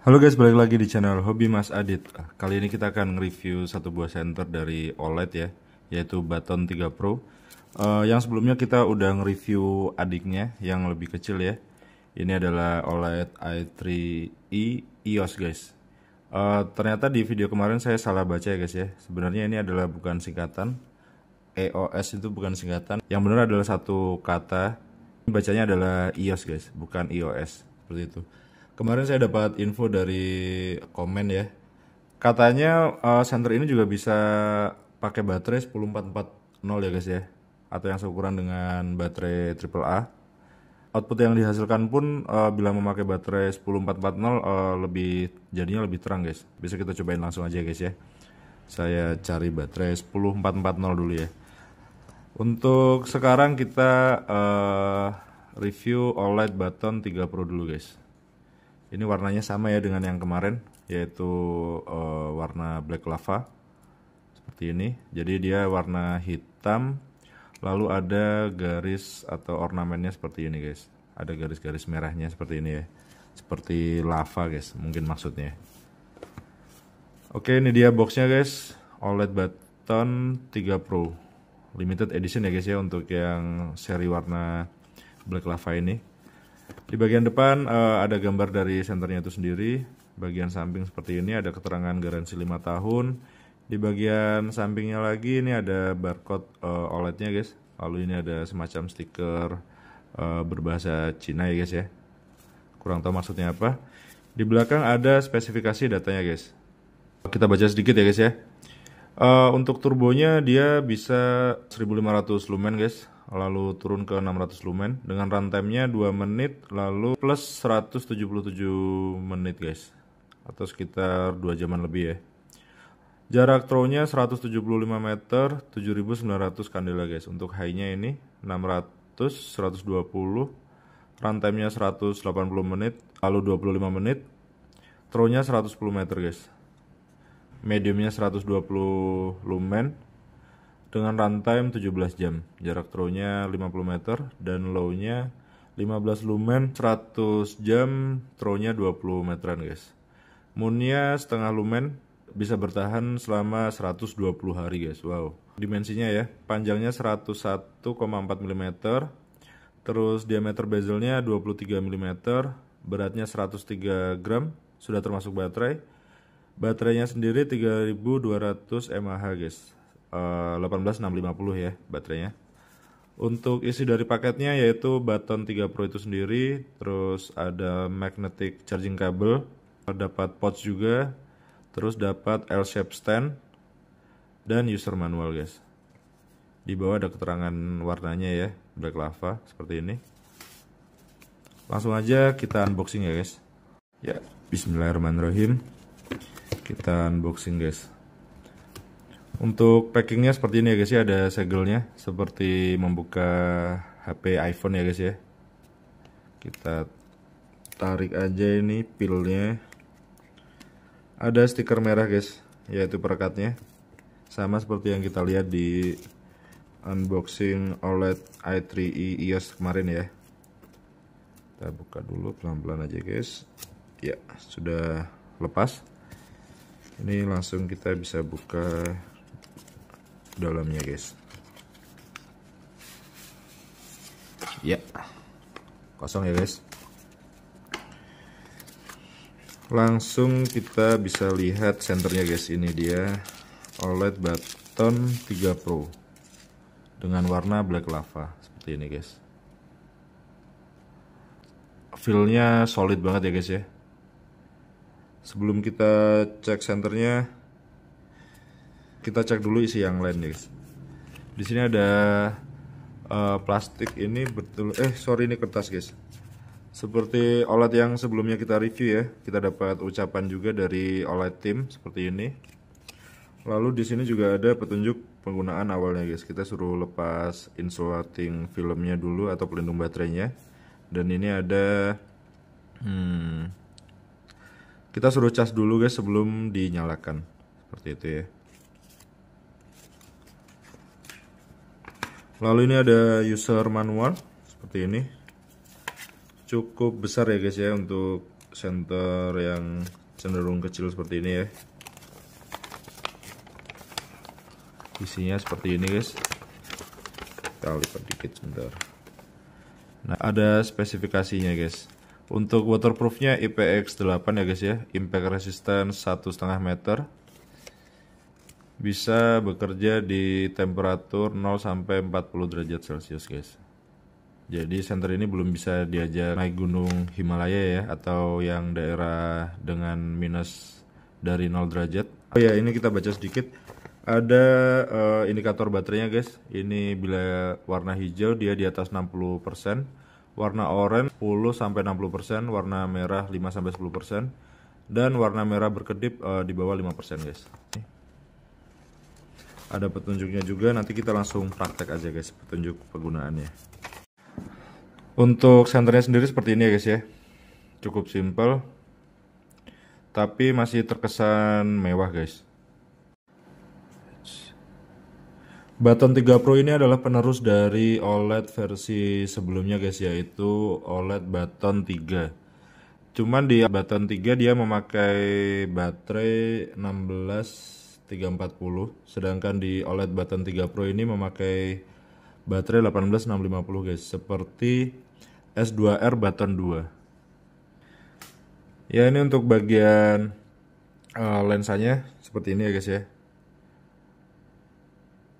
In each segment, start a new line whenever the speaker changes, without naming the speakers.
Halo guys, balik lagi di channel Hobi Mas Adit. Kali ini kita akan nge-review satu buah senter dari OLED ya, yaitu Baton 3 Pro. Yang sebelumnya kita udah nge-review adiknya yang lebih kecil ya. Ini adalah OLED i3E EOS guys. Ternyata di video kemarin saya salah baca ya guys ya. Sebenarnya ini adalah bukan singkatan. EOS itu bukan singkatan. Yang benar adalah satu kata. Bacanya adalah EOS guys, bukan iOS. Seperti itu. Kemarin saya dapat info dari komen ya. Katanya senter ini juga bisa pakai baterai 10440 ya guys ya. Atau yang seukuran dengan baterai AAA. Output yang dihasilkan pun bila memakai baterai 10440 jadinya lebih terang guys. Bisa kita cobain langsung aja guys ya. Saya cari baterai 10440 dulu ya. Untuk sekarang kita review OLED Baton 3 Pro dulu guys. Ini warnanya sama ya dengan yang kemarin, yaitu warna black lava seperti ini. Jadi dia warna hitam, lalu ada garis atau ornamennya seperti ini guys. Ada garis-garis merahnya seperti ini ya, seperti lava guys, mungkin maksudnya. Oke, ini dia boxnya guys, OLED Baton 3 Pro limited edition ya guys ya, untuk yang seri warna black lava ini. Di bagian depan ada gambar dari senternya itu sendiri. Bagian samping seperti ini ada keterangan garansi 5 tahun. Di bagian sampingnya lagi ini ada barcode OLED-nya guys. Lalu ini ada semacam stiker berbahasa Cina ya guys ya. Kurang tahu maksudnya apa. Di belakang ada spesifikasi datanya guys. Kita baca sedikit ya guys ya. Untuk turbonya dia bisa 1500 lumen guys, lalu turun ke 600 lumen dengan runtime-nya 2 menit lalu plus 177 menit guys, atau sekitar 2 jaman lebih ya. Jarak throw-nya 175 meter, 7900 kandela guys. Untuk high-nya ini 600, 120, runtime-nya 180 menit lalu 25 menit, throw-nya 110 meter guys. Mediumnya 120 lumen dengan runtime 17 jam. Jarak throw-nya 50 meter dan low-nya 15 lumen, 100 jam, throw-nya 20 meteran guys. Moon-nya setengah lumen, bisa bertahan selama 120 hari guys. Wow. Dimensinya ya, panjangnya 101,4 mm, terus diameter bezelnya 23 mm, beratnya 103 gram, sudah termasuk baterai. Baterainya sendiri 3200 mAh guys, 18650 ya baterainya. Untuk isi dari paketnya yaitu Baton 3 Pro itu sendiri, terus ada magnetic charging cable, dapat pouch juga, terus dapat L-shape stand dan user manual guys. Di bawah ada keterangan warnanya ya, black lava seperti ini. Langsung aja kita unboxing ya guys. Ya, bismillahirrahmanirrahim. Kita unboxing guys. Untuk packingnya seperti ini ya guys ya, ada segelnya seperti membuka HP iPhone ya guys ya. Kita tarik aja ini pilnya. Ada stiker merah guys, yaitu perekatnya, sama seperti yang kita lihat di unboxing OLED i3E EOS kemarin ya. Kita buka dulu pelan-pelan aja guys. Ya, sudah lepas. Ini langsung kita bisa buka dalamnya guys. Ya, kosong ya guys. Langsung kita bisa lihat senternya guys. Ini dia OLED Baton 3 Pro dengan warna black lava seperti ini guys. Feel-nya solid banget ya guys ya. Sebelum kita cek senternya, kita cek dulu isi yang lain guys. Di sini ada plastik ini betul, sorry ini kertas guys. Seperti OLED yang sebelumnya kita review ya, kita dapat ucapan juga dari OLED team seperti ini. Lalu di sini juga ada petunjuk penggunaan awalnya guys. Kita suruh lepas insulating filmnya dulu atau pelindung baterainya. Dan ini ada kita suruh cas dulu guys sebelum dinyalakan. Seperti itu ya. Lalu ini ada user manual seperti ini. Cukup besar ya guys ya untuk senter yang cenderung kecil seperti ini ya. Isinya seperti ini guys. Kita lipat dikit sebentar. Nah, ada spesifikasinya guys. Untuk waterproofnya IPX8 ya guys ya, impact resistance 1,5 meter. Bisa bekerja di temperatur 0 sampai 40 derajat Celcius guys. Jadi senter ini belum bisa diajak naik gunung Himalaya ya, atau yang daerah dengan minus dari 0 derajat. Oh ya, ini kita baca sedikit. Ada indikator baterainya guys. Ini bila warna hijau dia di atas 60%, warna oranye 10 sampai 60%, warna merah 5 sampai 10%, dan warna merah berkedip di bawah 5% guys. Ada petunjuknya juga, nanti kita langsung praktek aja guys petunjuk penggunaannya. Untuk senternya sendiri seperti ini ya guys ya. Cukup simple tapi masih terkesan mewah guys. Button 3 Pro ini adalah penerus dari OLED versi sebelumnya guys, yaitu OLED Button 3. Cuman di Button 3 dia memakai baterai 16340, sedangkan di OLED Button 3 Pro ini memakai baterai 18650 guys, seperti S2R Button 2. Ya, ini untuk bagian lensanya seperti ini ya guys ya.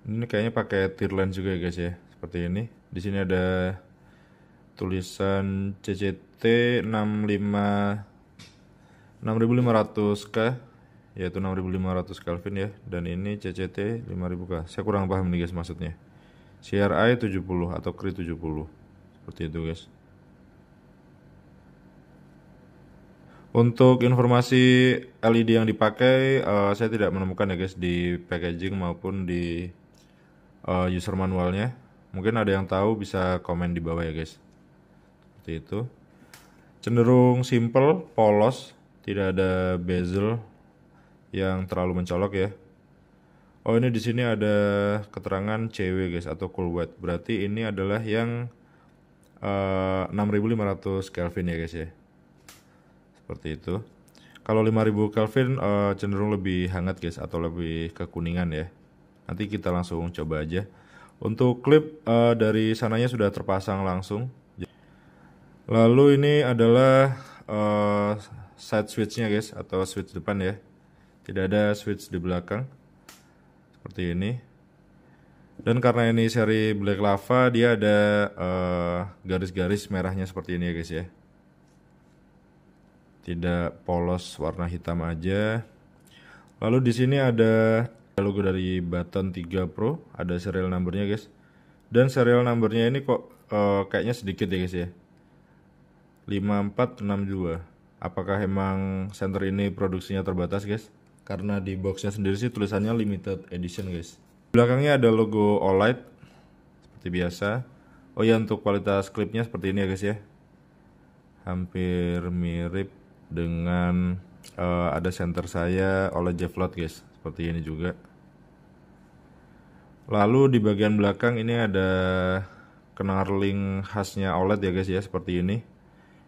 Ini kayaknya pakai tear lens juga ya guys ya, seperti ini. Di sini ada tulisan CCT 6500K, yaitu 6500 Kelvin ya, dan ini CCT 5000K. Saya kurang paham nih guys maksudnya. CRI 70 atau Cree 70. Seperti itu guys. Untuk informasi LED yang dipakai saya tidak menemukan ya guys di packaging maupun di user manualnya. Mungkin ada yang tahu bisa komen di bawah ya guys. Seperti itu. Cenderung simple, polos, tidak ada bezel yang terlalu mencolok ya. Oh, ini di sini ada keterangan CW guys, atau cool white. Berarti ini adalah yang 6500 Kelvin ya guys ya. Seperti itu. Kalau 5000 Kelvin cenderung lebih hangat guys, atau lebih kekuningan ya. Nanti kita langsung coba aja. Untuk klip dari sananya sudah terpasang langsung. Lalu ini adalah side switchnya guys, atau switch depan ya. Tidak ada switch di belakang. Seperti ini. Dan karena ini seri Black Lava, dia ada garis-garis merahnya seperti ini ya guys ya. Tidak polos warna hitam aja. Lalu di sini ada logo dari Button 3 Pro, ada serial numbernya guys. Dan serial numbernya ini kok kayaknya sedikit ya guys ya. 5462. Apakah emang senter ini produksinya terbatas guys? Karena di boxnya sendiri sih tulisannya limited edition guys. Belakangnya ada logo OLED seperti biasa. Oh ya, untuk kualitas klipnya seperti ini ya guys ya. Hampir mirip dengan ada senter saya OLED J-Float guys, seperti ini juga. Lalu di bagian belakang ini ada knurling khasnya OLED ya guys ya, seperti ini.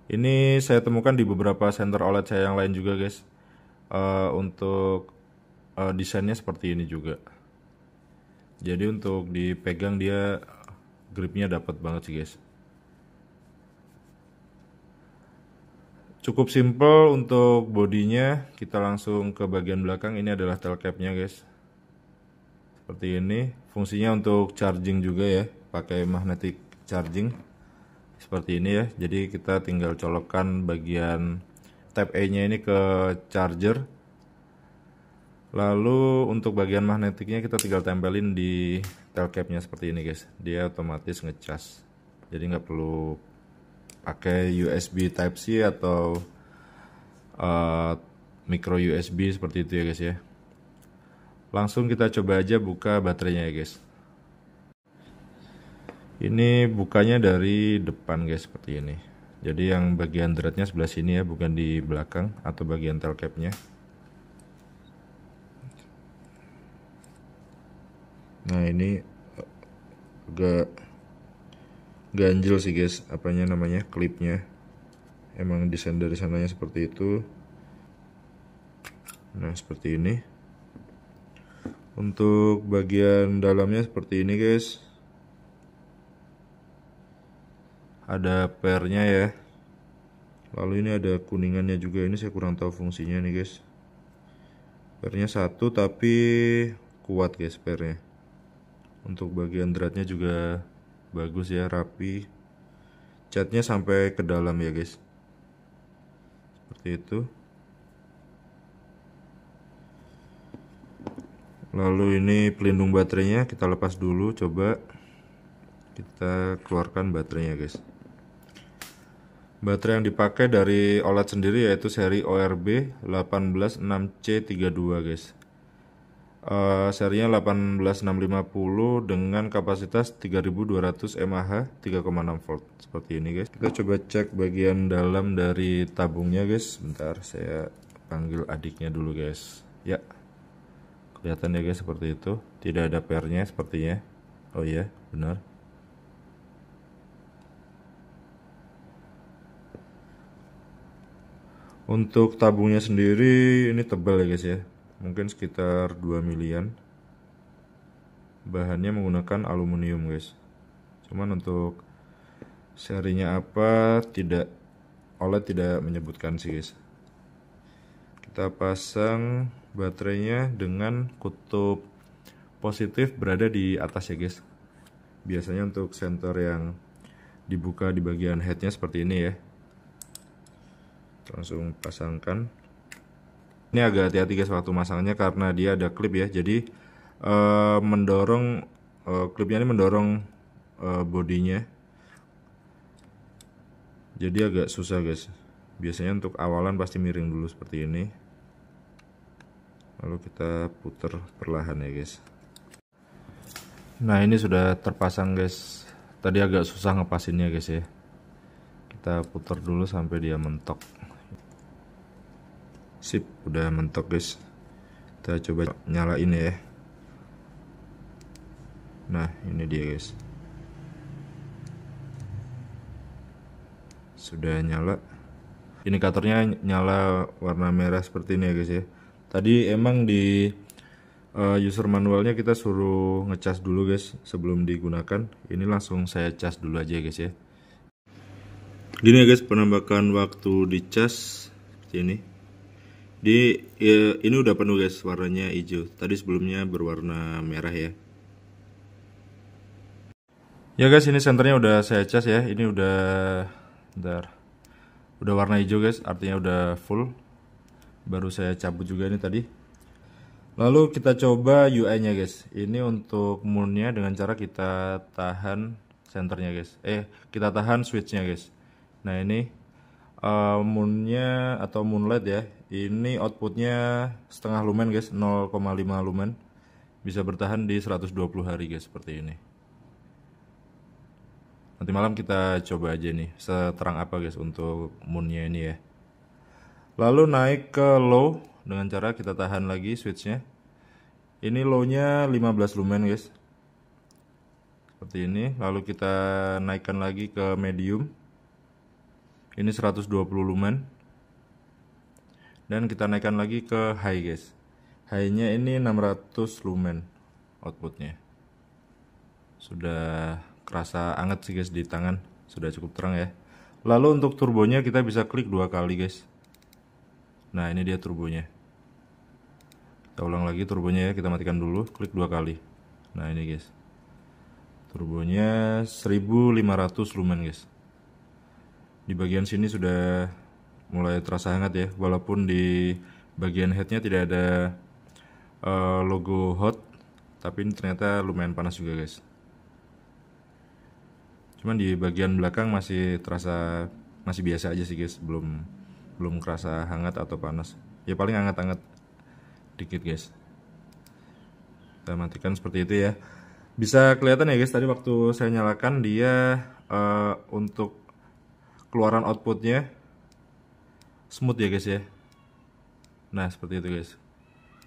Ini saya temukan di beberapa senter OLED saya yang lain juga guys. Untuk desainnya seperti ini juga. Jadi untuk dipegang dia gripnya dapat banget sih guys. Cukup simple untuk bodinya. Kita langsung ke bagian belakang. Ini adalah tail capnya guys. Seperti ini. Fungsinya untuk charging juga ya, pakai magnetic charging. Seperti ini ya. Jadi kita tinggal colokkan bagian Type A nya ini ke charger. Lalu untuk bagian magnetiknya kita tinggal tempelin di tail capnya seperti ini guys. Dia otomatis ngecas. Jadi nggak perlu pakai USB Type C atau micro USB seperti itu ya guys ya. Langsung kita coba aja buka baterainya ya guys. Ini bukanya dari depan guys, seperti ini. Jadi yang bagian threadnya sebelah sini ya, bukan di belakang atau bagian tail capnya. Nah, ini agak ganjel sih guys, apanya namanya, klipnya. emang desain dari sananya seperti itu. Nah, seperti ini. Untuk bagian dalamnya seperti ini guys, ada pernya ya. Lalu ini ada kuningannya juga, ini saya kurang tahu fungsinya nih guys. Pernya satu tapi kuat guys pernya. Untuk bagian dratnya juga bagus ya, rapi. Catnya sampai ke dalam ya guys, seperti itu. Lalu ini pelindung baterainya kita lepas dulu, coba kita keluarkan baterainya guys. Baterai yang dipakai dari OLED sendiri yaitu seri ORB 186C32 guys. Serinya 18650 dengan kapasitas 3200 mAh 3,6 volt seperti ini guys. Kita coba cek bagian dalam dari tabungnya guys. Bentar, saya panggil adiknya dulu guys. Ya, kelihatan ya guys seperti itu. Tidak ada pernya sepertinya. Oh iya, benar. Untuk tabungnya sendiri ini tebal ya guys ya, mungkin sekitar 2 milian. Bahannya menggunakan aluminium guys. Cuman untuk serinya apa tidak, OLED tidak menyebutkan sih guys. Kita pasang baterainya dengan kutub positif berada di atas ya guys. Biasanya untuk senter yang dibuka di bagian headnya seperti ini ya. Langsung pasangkan. Ini agak hati-hati guys waktu masangnya karena dia ada klip ya, jadi mendorong klipnya ini mendorong bodinya, jadi agak susah guys. Biasanya untuk awalan pasti miring dulu seperti ini, lalu kita putar perlahan ya guys. Nah, ini sudah terpasang guys. Tadi agak susah ngepasinnya guys ya. Kita putar dulu sampai dia mentok. Sip, udah mentok guys. Kita coba nyalain ya. Nah, ini dia guys. Sudah nyala. Indikatornya nyala warna merah seperti ini ya guys ya. Tadi emang di user manualnya kita suruh ngecas dulu guys sebelum digunakan. Ini langsung saya cas dulu aja guys ya. Gini ya guys penampakan waktu dicas seperti ini. Ini udah penuh guys, warnanya hijau. Tadi sebelumnya berwarna merah ya. Ya guys, ini senternya udah saya cas ya. Ini udah warna hijau guys, artinya udah full. Baru saya cabut juga ini tadi. Lalu kita coba UI-nya guys. Ini untuk moonnya dengan cara kita tahan senternya guys. Kita tahan switchnya guys. Nah ini moonnya atau moonlight ya. Ini outputnya setengah lumen guys, 0,5 lumen. Bisa bertahan di 120 hari guys seperti ini. Nanti malam kita coba aja nih seterang apa guys untuk moonnya ini ya. Lalu naik ke low dengan cara kita tahan lagi switchnya. Ini low-nya 15 lumen guys. Seperti ini. Lalu kita naikkan lagi ke medium. Ini 120 lumen. Dan kita naikkan lagi ke high guys. High-nya ini 600 lumen outputnya. Sudah kerasa anget sih guys di tangan. Sudah cukup terang ya. Lalu untuk turbonya kita bisa klik 2 kali guys. Nah ini dia turbonya. Kita ulang lagi turbonya ya, kita matikan dulu, klik 2 kali. Nah ini guys, turbonya 1500 lumen guys. Di bagian sini sudah mulai terasa hangat ya, walaupun di bagian headnya tidak ada logo hot, tapi ini ternyata lumayan panas juga guys. Cuman di bagian belakang masih terasa, masih biasa aja sih guys, belum kerasa hangat atau panas. Ya paling hangat-hangat dikit guys. Kita matikan seperti itu ya. Bisa kelihatan ya guys, tadi waktu saya nyalakan dia untuk keluaran outputnya smooth ya guys ya. Nah seperti itu guys,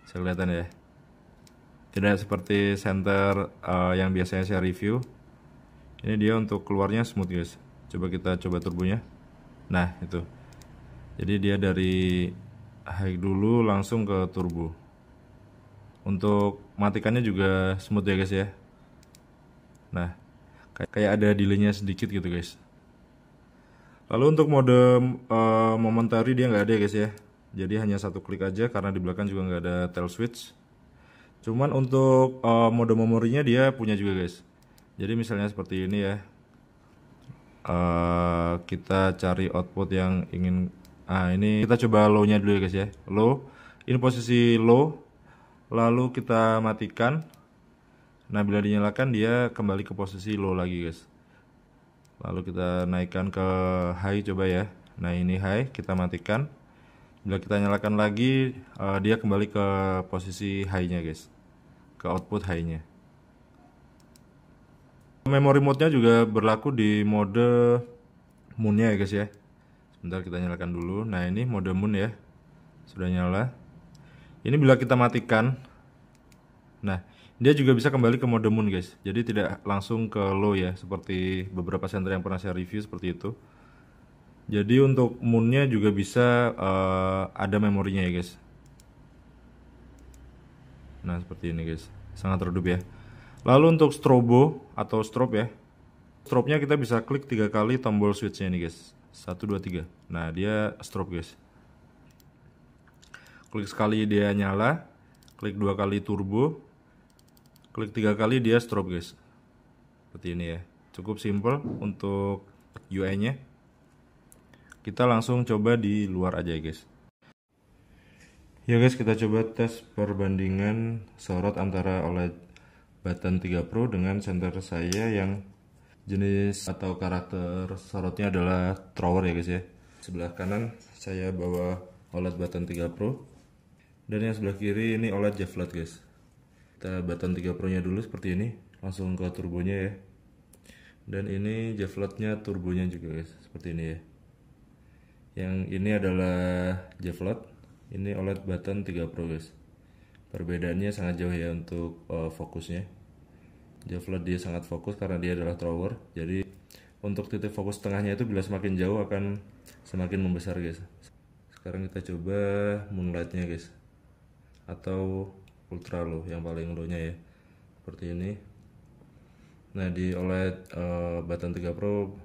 bisa kelihatan ya. Tidak seperti center yang biasanya saya review. Ini dia untuk keluarnya smooth guys. Coba kita coba turbonya. Nah itu, jadi dia dari high dulu langsung ke turbo. Untuk matikannya juga smooth ya guys ya. Nah kayak ada delaynya sedikit gitu guys. Lalu untuk mode momentary dia nggak ada ya guys ya. Jadi hanya satu klik aja karena di belakang juga nggak ada tail switch. Cuman untuk mode memorinya dia punya juga guys. Jadi misalnya seperti ini ya. Kita cari output yang ingin. Ini kita coba low-nya dulu ya guys ya. Low. Ini posisi low. Lalu kita matikan. Nah bila dinyalakan dia kembali ke posisi low lagi guys. Lalu kita naikkan ke high coba ya. Nah ini high, kita matikan. Bila kita nyalakan lagi, dia kembali ke posisi high-nya guys, ke output high-nya. Memory mode-nya juga berlaku di mode moon-nya ya guys ya. Sebentar kita nyalakan dulu. Nah ini mode moon ya, sudah nyala. Ini bila kita matikan, nah dia juga bisa kembali ke mode moon guys. Jadi tidak langsung ke low ya, seperti beberapa senter yang pernah saya review seperti itu. Jadi untuk moonnya juga bisa ada memorinya ya guys. Nah seperti ini guys, sangat redup ya. Lalu untuk strobo atau strobe ya, strobe-nya kita bisa klik 3 kali tombol switch-nya nih guys. 1, 2, 3. Nah dia strobe guys. Klik sekali dia nyala, klik 2 kali turbo, klik 3 kali dia strobe guys. Seperti ini ya, cukup simple untuk UI-nya. Kita langsung coba di luar aja ya guys. Ya guys, kita coba tes perbandingan sorot antara OLED Button 3 Pro dengan senter saya yang jenis atau karakter sorotnya adalah thrower ya guys ya. Sebelah kanan saya bawa OLED Button 3 Pro dan yang sebelah kiri ini OLED J-Float guys. Kita Button 3 Pro nya dulu seperti ini, langsung ke turbonya ya. Dan ini J-Float nya turbonya juga guys, seperti ini ya. Yang ini adalah J-Float, ini OLED Button 3 Pro guys. Perbedaannya sangat jauh ya untuk fokusnya. J-Float dia sangat fokus karena dia adalah thrower. Jadi untuk titik fokus tengahnya itu bila semakin jauh akan semakin membesar guys. Sekarang kita coba moonlight-nya guys, atau ultra low, yang paling low-nya ya. Seperti ini. Nah di OLED Button 3 Pro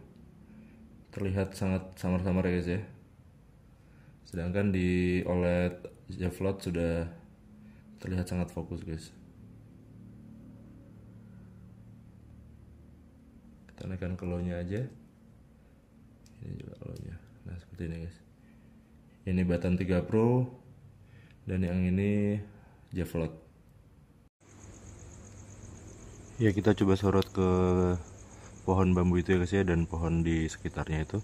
terlihat sangat samar-samar ya guys ya. Sedangkan di OLED J-Float sudah terlihat sangat fokus guys. Kita naikkan ke low-nya aja. Ini juga low-nya. Nah seperti ini guys. Ini Button 3 Pro dan yang ini J-Float. Ya kita coba sorot ke pohon bambu itu ya guys ya, dan pohon di sekitarnya itu.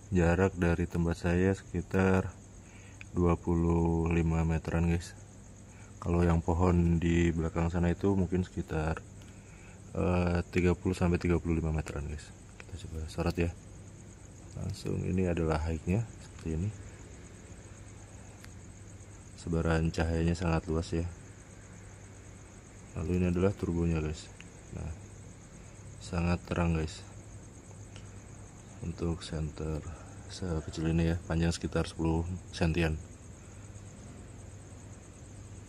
Jarak dari tempat saya sekitar 25 meteran guys. Kalau yang pohon di belakang sana itu mungkin sekitar 30-35 meteran guys. Kita coba sorot ya. Langsung ini adalah high-nya seperti ini. Sebaran cahayanya sangat luas ya. Lalu ini adalah turbonya guys. Nah, sangat terang guys. Untuk center sekecil ini ya, panjang sekitar 10 sentian.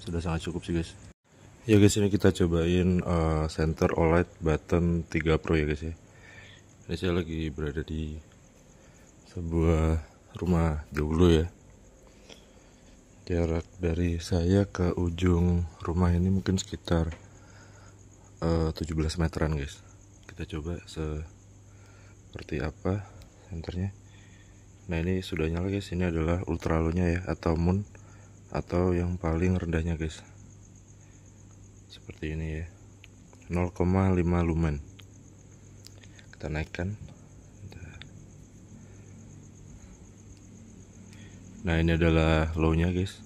Sudah sangat cukup sih guys. Ya guys, ini kita cobain center OLED Button 3 Pro ya guys ya. Ini saya lagi berada di sebuah rumah dulu ya. Jarak dari saya ke ujung rumah ini mungkin sekitar 17 meteran guys. Kita coba seperti apa senternya. Nah ini sudah nyala guys. Ini adalah ultra low-nya ya, atau moon, atau yang paling rendahnya guys. Seperti ini ya, 0,5 lumen. Kita naikkan. Nah ini adalah low-nya guys.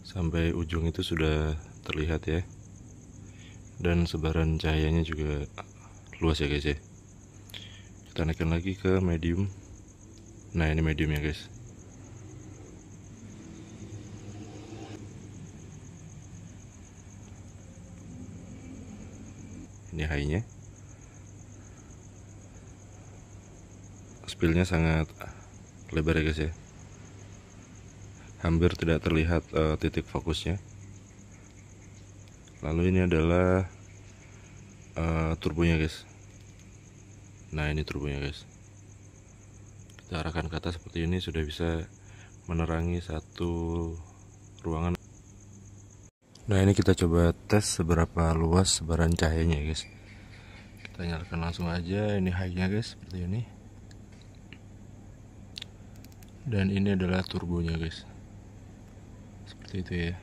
Sampai ujung itu sudah terlihat ya. Dan sebaran cahayanya juga luas ya guys ya. Kita naikkan lagi ke medium. Nah ini medium ya guys. Ini Ini high-nya. Spillnya sangat lebar ya guys ya. Hampir tidak terlihat titik fokusnya. Lalu ini adalah turbonya guys. Nah ini turbonya guys. Kita arahkan ke atas seperti ini, sudah bisa menerangi satu ruangan. Nah ini kita coba tes seberapa luas sebaran cahayanya guys. Kita nyalakan langsung aja. Ini high-nya guys, seperti ini. Dan ini adalah turbonya guys, seperti itu ya.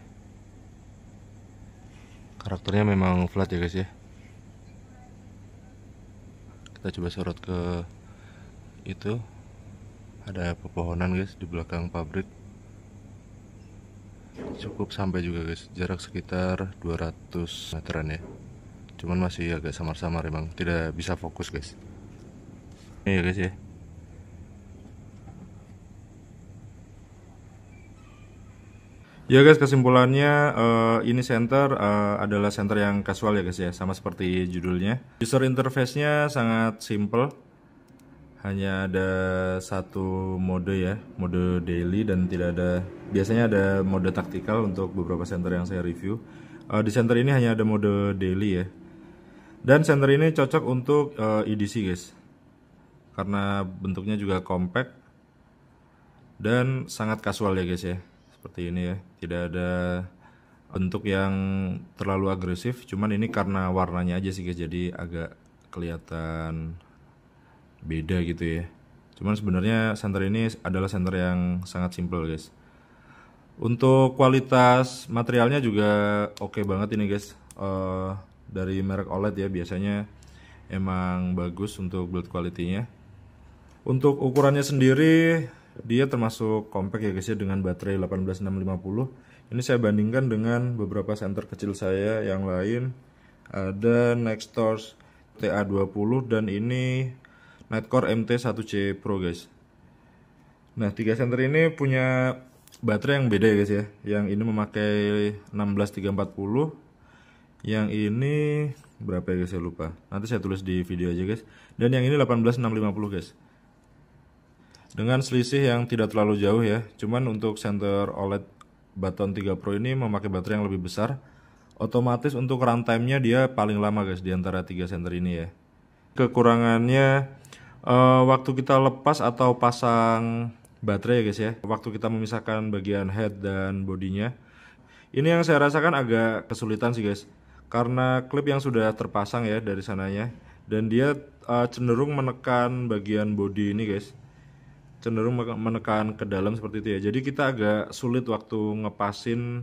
Karakternya memang flat ya guys ya. Kita coba sorot ke itu, ada pepohonan guys di belakang pabrik. Cukup sampai juga guys, jarak sekitar 200 meteran ya. Cuman masih agak samar-samar, emang tidak bisa fokus guys. Ini ya guys ya. Ya guys, kesimpulannya ini center adalah center yang casual ya guys ya, sama seperti judulnya. User interface-nya sangat simple, hanya ada satu mode ya, mode daily, dan tidak ada, biasanya ada mode taktikal untuk beberapa center yang saya review. Di center ini hanya ada mode daily ya, dan center ini cocok untuk EDC guys, karena bentuknya juga compact dan sangat casual ya guys ya. Seperti ini ya, tidak ada bentuk yang terlalu agresif, cuman ini karena warnanya aja sih guys, jadi agak kelihatan beda gitu ya. Cuman sebenarnya center ini adalah center yang sangat simple guys. Untuk kualitas materialnya juga oke banget ini guys. Dari merek OLED ya, biasanya emang bagus untuk build quality-nya. Untuk ukurannya sendiri dia termasuk compact ya guys ya, dengan baterai 18650. Ini saya bandingkan dengan beberapa center kecil saya yang lain. Ada Nextors TA20 dan ini Nightcore MT1C Pro guys. Nah, tiga center ini punya baterai yang beda ya guys ya. Yang ini memakai 16340. Yang ini berapa ya guys, saya lupa. Nanti saya tulis di video aja guys. Dan yang ini 18650 guys. Dengan selisih yang tidak terlalu jauh ya. Cuman untuk center OLED Baton 3 Pro ini memakai baterai yang lebih besar. Otomatis untuk runtime-nya dia paling lama guys di antara tiga center ini ya. Kekurangannya waktu kita lepas atau pasang baterai ya guys ya. Waktu kita memisahkan bagian head dan bodinya. Ini yang saya rasakan agak kesulitan sih guys. Karena klip yang sudah terpasang ya dari sananya. Dan dia cenderung menekan bagian bodi ini guys. Cenderung menekan ke dalam seperti itu ya. Jadi kita agak sulit waktu ngepasin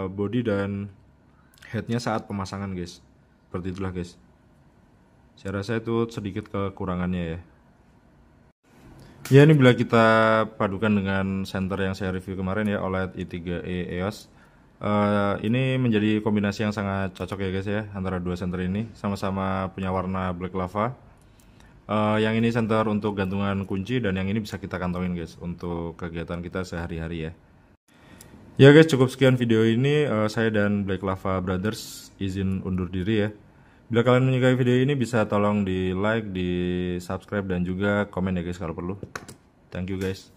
body dan headnya saat pemasangan guys. Seperti itulah guys. Saya rasa itu sedikit kekurangannya ya. Ya ini bila kita padukan dengan center yang saya review kemarin ya, OLED i3E EOS. Ini menjadi kombinasi yang sangat cocok ya guys ya, antara dua center ini. Sama-sama punya warna black lava. Yang ini center untuk gantungan kunci, dan yang ini bisa kita kantongin guys untuk kegiatan kita sehari-hari ya. Ya guys, cukup sekian video ini. Saya dan Black Lava Brothers izin undur diri ya. Bila kalian menyukai video ini bisa tolong di like, di subscribe, dan juga komen ya guys kalau perlu. Thank you guys.